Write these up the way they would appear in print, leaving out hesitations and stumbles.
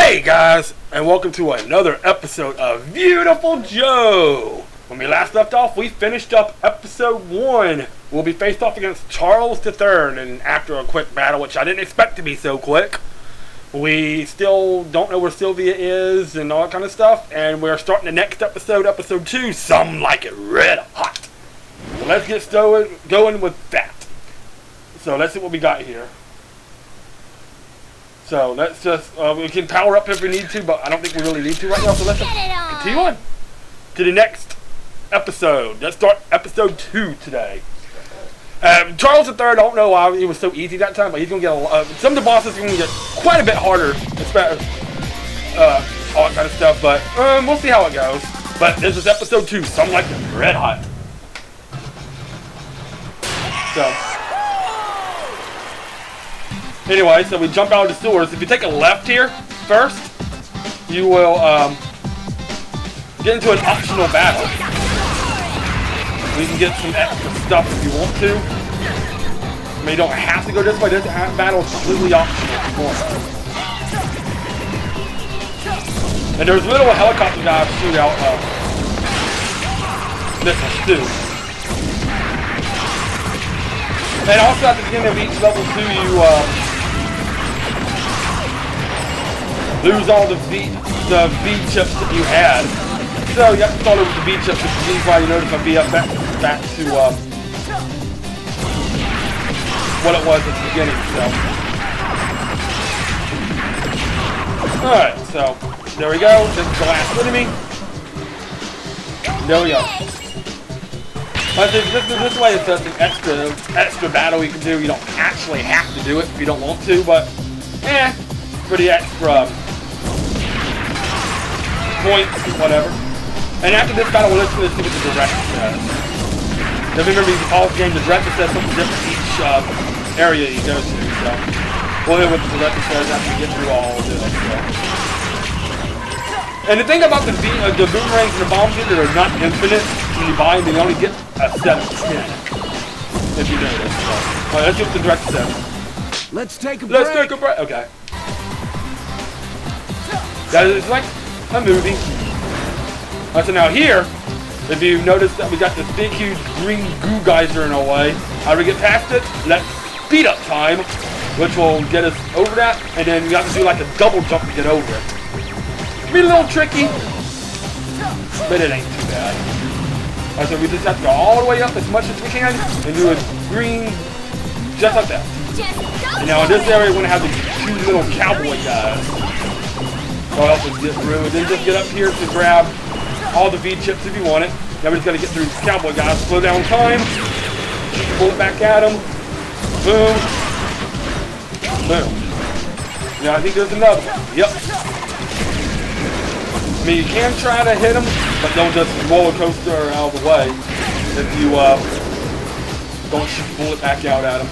Hey guys, and welcome to another episode of Viewtiful Joe. When we last left off, we finished up episode 1. We'll be faced off against Charles III, and after a quick battle, which I didn't expect to be so quick, we still don't know where Sylvia is and all that kind of stuff, and we're starting the next episode, episode 2, Some Like It Red Hot. So let's get going with that. So let's see what we got here. So let's just, we can power up if we need to, but I don't think we really need to right now. So let's continue on to the next episode. Let's start episode 2 today. Charles III, I don't know why he was so easy that time, but he's going to get some of the bosses are going to get quite a bit harder, especially all that kind of stuff, but we'll see how it goes. But this is episode 2, Some Like It Red Hot. So anyway, so we jump out of the sewers. If you take a left here first, you will get into an optional battle. You can get some extra stuff if you want to. I mean, you don't have to go this way. This battle is completely optional if you want. And there's little helicopter guys shoot out missiles too. And also at the beginning of each level too, you lose all the V chips that you had. So you have to start over with the V chips, which is why you notice I'll be up back to what it was at the beginning. So alright, so there we go. This is the last enemy. There we go. This way it's just an extra battle you can do. You don't actually have to do it if you don't want to, but pretty extra points, whatever. And after this battle, let's see what the director says. Now remember, you can pause the game, the director says something different each area you go to, so we'll hear what the director says after we get through all of this. So. And the thing about the boomerangs and the bombs here, they're not infinite. When you buy them, you only get a set of 10. If you notice. So. Alright, let's see what the director says. Let's take a break. Okay. That is like a movie. So now here, if you notice that we got this big, huge green goo geyser in our way, how do we get past it? Let's speed up time, which will get us over that, and then you have to do like a double jump to get over it. Be a little tricky, but it ain't too bad. Alright, so we just have to go all the way up as much as we can, and do a green, just like that. And now in this area, we're going to have the 2 little cowboy guys. That'll help us get through, and then just get up here to grab all the V-chips if you want it. Now we just got to get through these cowboy guys. Slow down time. Shoot the bullet back at them. Boom. Boom. Now I think there's another one. Yep. I mean, you can try to hit them, but don't just roller coaster out of the way if you don't shoot the bullet back out at them.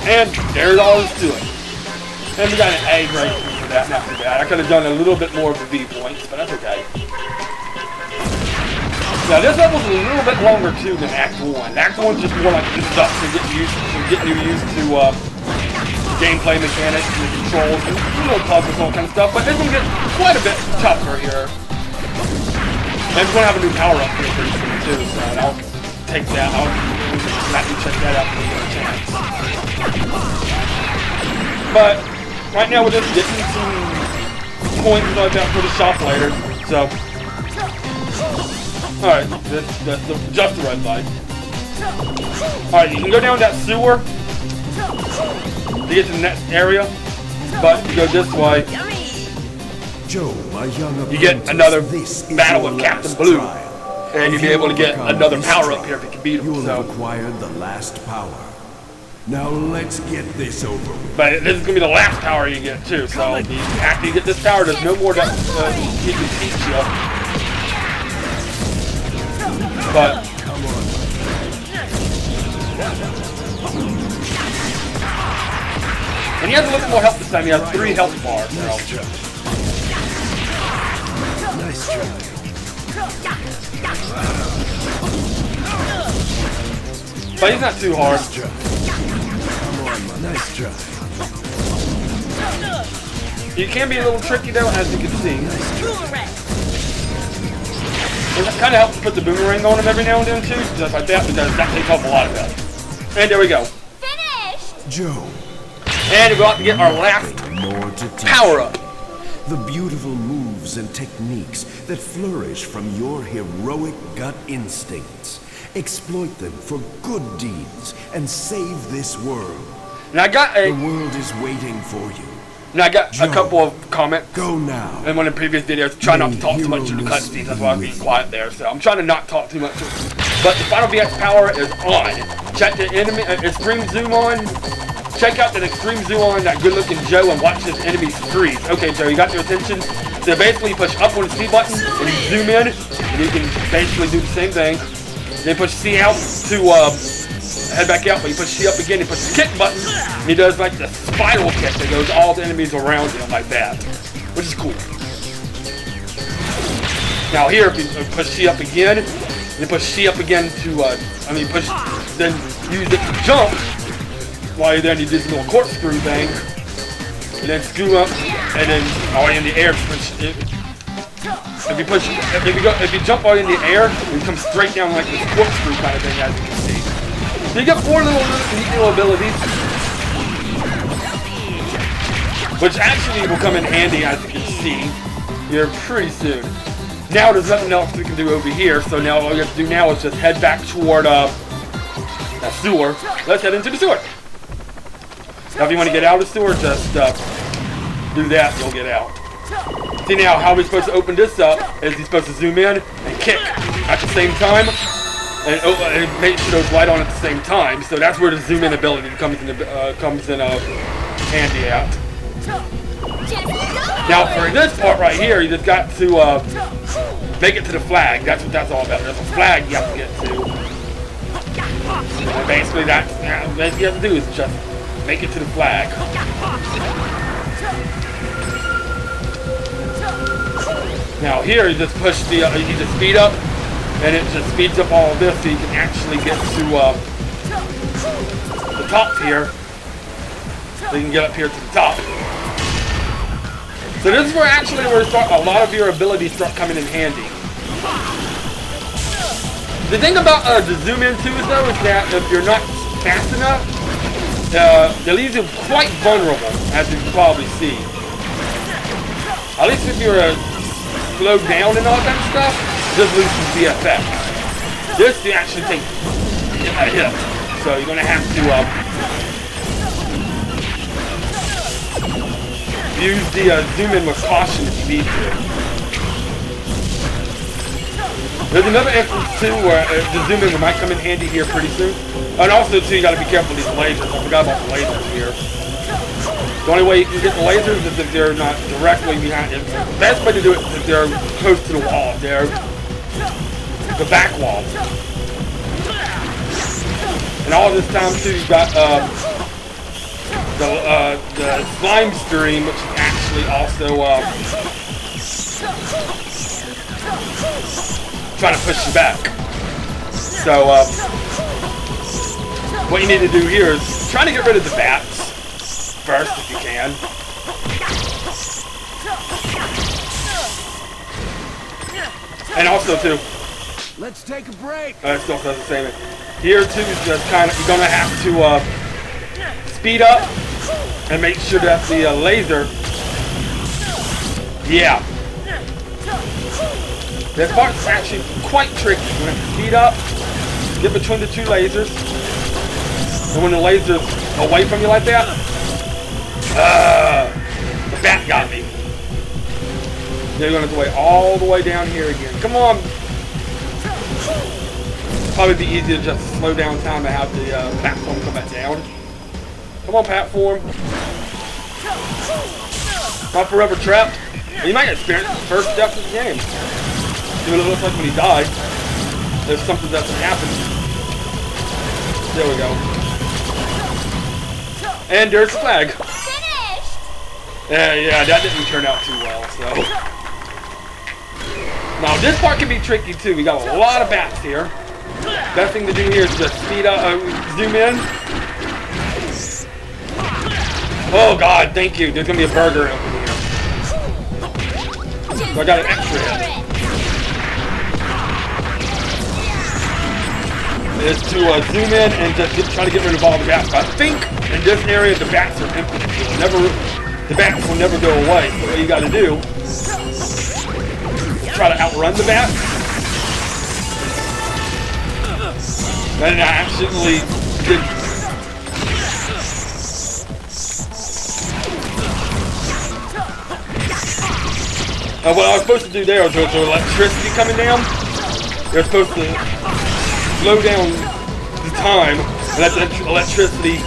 And there's all there is to it. And we got an A grade for that, not too bad. I could have done a little bit more of the V points, but that's okay. Now this level's a little bit longer too than Act 1. Act 1's just more like introduction, getting you used to gameplay mechanics and controls and little puzzles, all kind of stuff. But this one gets quite a bit tougher here. And we're gonna have a new power up here pretty soon too, so I'll take that. I'll let you check that out when you get a chance. But right now we're just getting some coins and like that for the shop later. So, alright, that's just the red light. Alright, you can go down that sewer to get to the next area, but you go this way, Joe, my young you get another battle with Captain Blue, and you'll be able to get another power up here if you can beat him. You'll have acquired the last power. Now let's get this over with. But this is going to be the last power you get too, so after you get this power, there's no more that he can teach you. But and he has a little more health this time. He has 3 health bars. So. Nice try. But he's not too hard. Nice try. You can be a little tricky though, as you can see. It kind of helps put the boomerang on him every now and then too, just like that, because that takes off a lot of that. And there we go. Finished! Joe. And we're about to get our last More to teach. power-up. The beautiful moves and techniques that flourish from your heroic gut instincts. Exploit them for good deeds and save this world. And I got The world is waiting for you. a Joe, couple of comments Go now. in one of the previous videos. Try not to talk too much in the cutscenes. That's why I'm being quiet there. So I'm trying to not talk too much. But the final VX power is on. Check the enemy extreme zoom on. Check out that extreme zoom on that good-looking Joe and watch his enemies freeze. Okay, Joe, you got their attention. So basically, you push up on the C button and you zoom in, and you can basically do the same thing. Then push C out to head back out, but you push C up again, you push the kick button, and he does like the spiral kick that goes all the enemies around him like that, which is cool. Now here, if you push C up again, then push C up again to, then use it to jump, while then you do this little corkscrew thing, and then screw up, and then all in the air, push it. If you jump out in the air, you come straight down like this corkscrew kind of thing, as you can see. So you get 4 little neat little abilities, which actually will come in handy, as you can see, here pretty soon. Now there's nothing else we can do over here, so now all we have to do now is just head back toward that sewer. Let's head into the sewer. Now if you want to get out of the sewer, just do that, you'll get out. See now, how we're supposed to open this up is you're supposed to zoom in and kick at the same time, and make sure those light on at the same time. So that's where the zoom in ability comes in handy at. Now for this part right here, you just got to make it to the flag. That's what that's all about. There's a flag you have to get to. And basically, what you have to do is just make it to the flag. Now here, you just push the, you just speed up, and it just speeds up all of this so you can actually get to the top here. So you can get up here to the top. So this is where actually a lot of your abilities start coming in handy. The thing about the zoom in too is though is that if you're not fast enough, it leaves you quite vulnerable, as you can probably see. At least if you're slowed down and all that stuff, just lose some CFX. This you actually take a hit, so you're gonna have to use the zoom in with caution if you need to. There's another instance too where the zoom in might come in handy here pretty soon. And also too, you gotta be careful with these lasers. I forgot about the lasers here. The only way you can get the lasers is if they're not directly behind it. The best way to do it is if they're close to the wall. They're the back wall. And all this time too, you've got the slime stream, which is actually also trying to push you back. So what you need to do here is try to get rid of the bats first if you can. And also too, Let's take a break. still doesn't say it. Here too is just kind of, you're gonna have to speed up and make sure that the laser, yeah. This part's actually quite tricky. You're gonna have to speed up, get between the two lasers, and when the laser's away from you like that, the bat got me. Then you're gonna have to wait all the way down here again. Come on. Probably be easier to just slow down time and have the platform come back down. Come on, platform. Not forever trapped. And you might experience the first step of the game. See what it looks like when he dies. There's something that's happening. There we go. And there's the flag. Finished! Yeah, that didn't turn out too well, so. Now this part can be tricky too. We got a lot of bats here. Best thing to do here is just speed up, zoom in, Oh god, thank you. There's gonna be a burger over here. So I got an extra hit. Is to zoom in and just try to get rid of all the bats. I think in this area the bats are empty. The bats will never go away. So what you got to do, try to outrun the bats. And I actually did. What I was supposed to do there was with the electricity coming down. You're supposed to slow down the time and let the electricity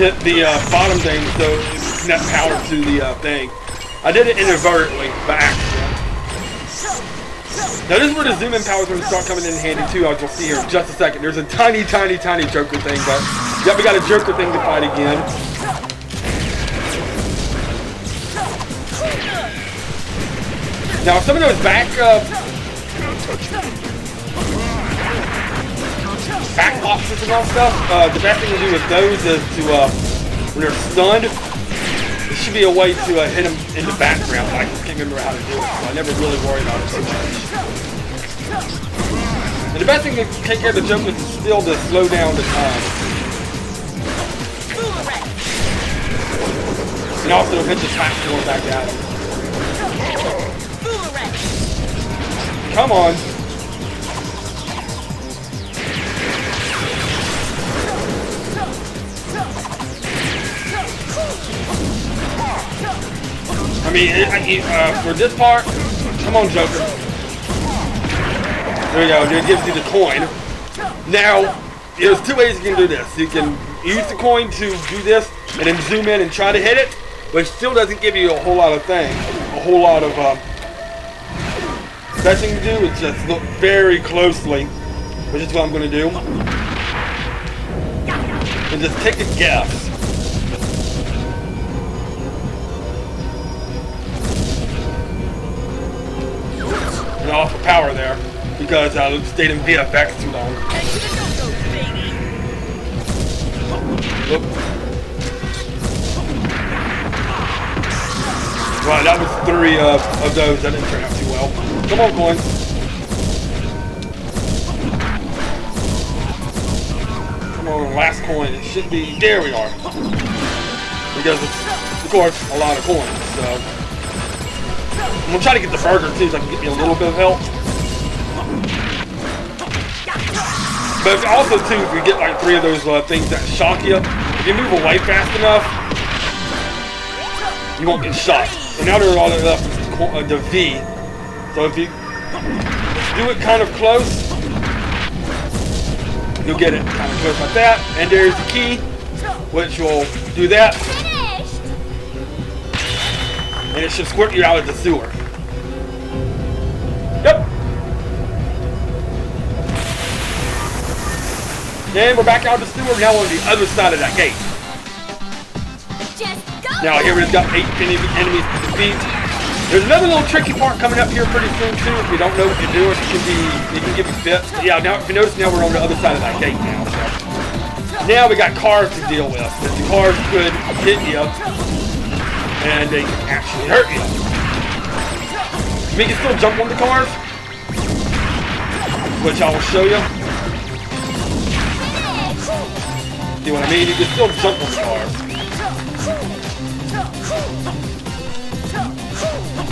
hit the bottom thing so it connect power to the thing. I did it inadvertently by accident. Now this is where the zoom in power is going to start coming in handy too, as you'll see here in just a second. There's a tiny Joker thing, but yep, we got a Joker thing to fight again. Now some of those back boxes and all stuff, the best thing to do with those is to, when they're stunned, there should be a way to hit them in the background. I just can't remember how to do it, so I never really worry about it too much. And the best thing to take care of the Jokers is still to slow down the time. And also hit the platform back at them. Come on. I mean, for this part, come on, Joker. There we go. It gives you the coin. Now, there's two ways you can do this. You can use the coin to do this and then zoom in and try to hit it, but it still doesn't give you a whole lot of things. A whole lot of, best thing to do is just look very closely, which is what I'm going to do, and just take a guess. And off of power there, because I stayed in VFX too long. Oop. Right, that was 3 of those. That didn't turn out too well. Come on, coin. Come on, last coin. It should be. There we are. Because it's, of course, a lot of coins. So I'm gonna try to get the burger too, so I can get me a little bit of help. But also too, if you get like 3 of those things that shock you, if you move away fast enough, you won't get shot. So now there's all that left is the V. So if you do it kind of close, you'll get it kind of close like that. And there's the key, which will do that. And it should squirt you out of the sewer. Yep. And we're back out of the sewer, now on the other side of that gate. Now here we've got 8 enemies to defeat. There's another little tricky part coming up here pretty soon too. If you don't know what you're doing, it can give you fits. Yeah, now if you notice, now we're on the other side of that gate now. So now we got cars to deal with. The cars could hit you, and they can actually hurt you. We can still jump on the cars, which I will show you. See what I mean? You can still jump on the cars.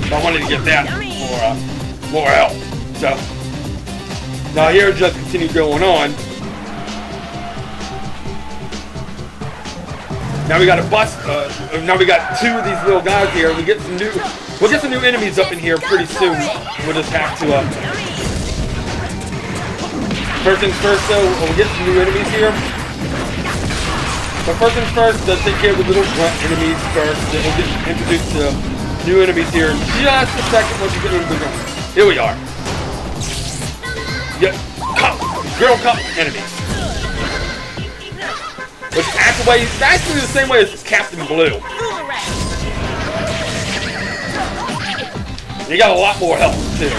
I wanted to get that for more help. So now here, just continue going on. Now we got a bus. Now we got 2 of these little guys here. We'll get some new enemies up in here pretty soon. We'll just have to. First things first, though, we'll get some new enemies here. But first things first, let's take care of the little grunt enemies first. Then we'll get introduced to new enemies here in just a second once you get rid of the grunts. Here we are. Yep, girl cop enemies. Which is actually the same way as Captain Blue. And you got a lot more health too.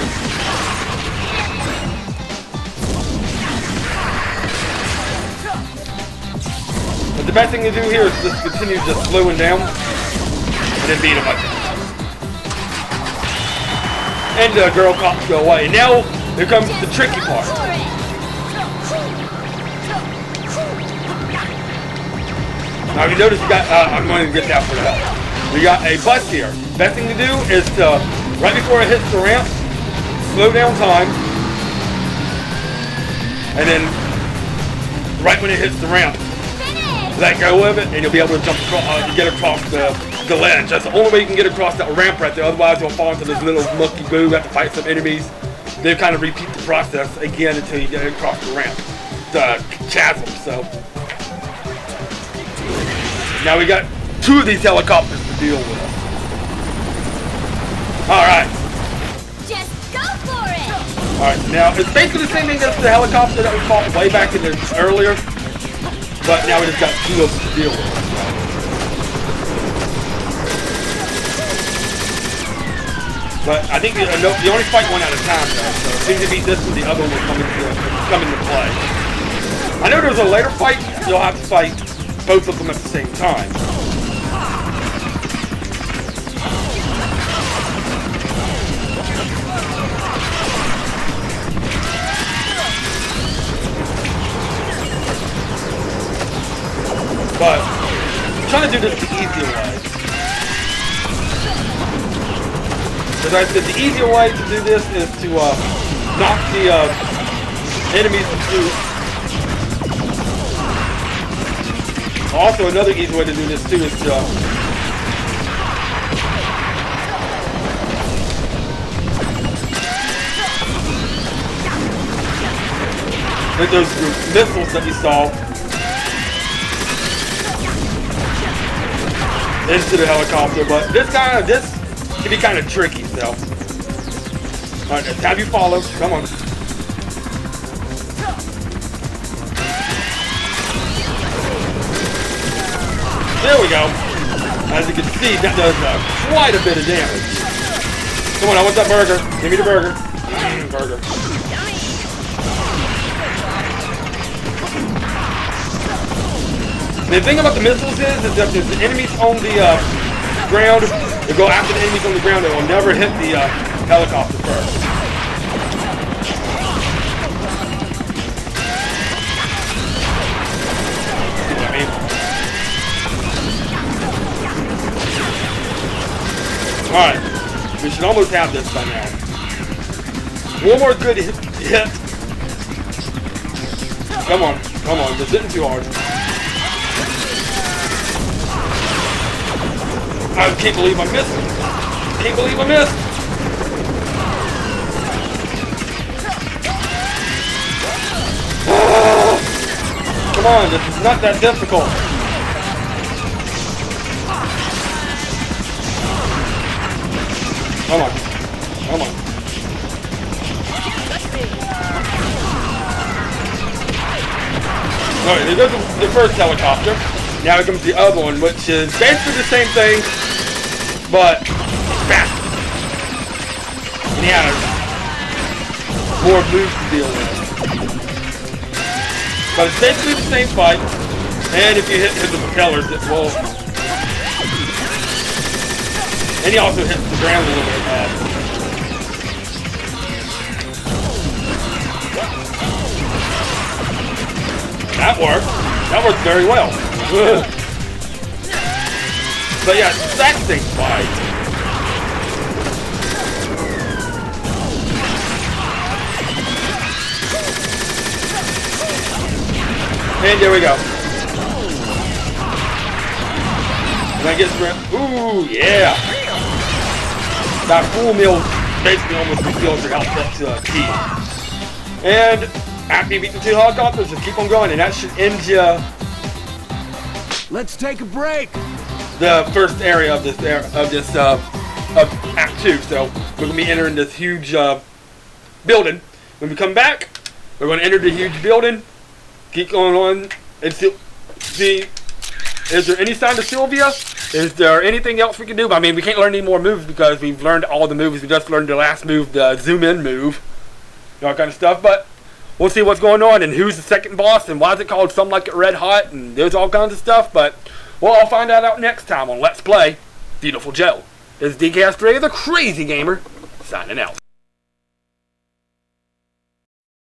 But the best thing to do here is just continue just slowing down and then beat him like that. And the girl cops go away. And now here comes the tricky part. Now if you notice, you got I'm going to get that for the help. We got a bus here. Best thing to do is to, right before it hits the ramp, slow down time, and then right when it hits the ramp, let go of it, and you'll be able to jump across, get across the ledge. That's the only way you can get across that ramp right there. Otherwise, you'll fall into this little mucky goo. You have to fight some enemies. They kind of repeat the process again until you get across the ramp, the chasm. So now we got 2 of these helicopters to deal with. All right. Just go for it. All right. Now it's basically the same thing as the helicopter that we fought way back in the earlier. But now we just got 2 of them to deal with. But I think the only fight one at a time though. So as soon as you beat this one, the other one will come into play. I know there's a later fight, you'll have to fight both of them at the same time. But I'm trying to do this the easier way. As I said, the easier way to do this is to knock the enemies into. Also, another easy way to do this too is to with those missiles that you saw into the helicopter, but this can be kind of tricky, so. Alright, let's have you follow. Come on. There we go. As you can see, that does quite a bit of damage. Come on, I want that burger. Give me the burger. Burger. The thing about the missiles is that if the enemies on the ground, they go after the enemies on the ground, they will never hit the helicopter first. See what I mean? Alright, we should almost have this by now. One more good hit. Come on, this isn't too hard. I can't believe I missed it. Can't believe I missed. Come on, this is not that difficult. Come on. Come on. Alright, there goes the first helicopter. Now here comes the other one, which is basically the same thing, but faster. And he has more moves to deal with. But it's basically the same fight, and if you hit the propellers, it will. And he also hits the ground a little bit bad. That worked. That worked very well. But yeah, that thing fight. And there we go. And I get ooh, yeah. That full meal basically almost refills your health up to a T. And after you beat the 2 helicopters, just keep on going, and that should end you. Let's take a break. The first area of this of Act 2. So we're gonna be entering this huge building. When we come back, we're gonna enter the huge building. Keep going on and see. Is there any sign of Sylvia? Is there anything else we can do? I mean, we can't learn any more moves because we've learned all the moves. We just learned the last move, the zoom in move, all kind of stuff. But we'll see what's going on and who's the second boss and why is it called Some Like It Red Hot and there's all kinds of stuff. But we'll all find that out next time on Let's Play Beautiful Joe. This is DK3, the Crazy Gamer, signing out.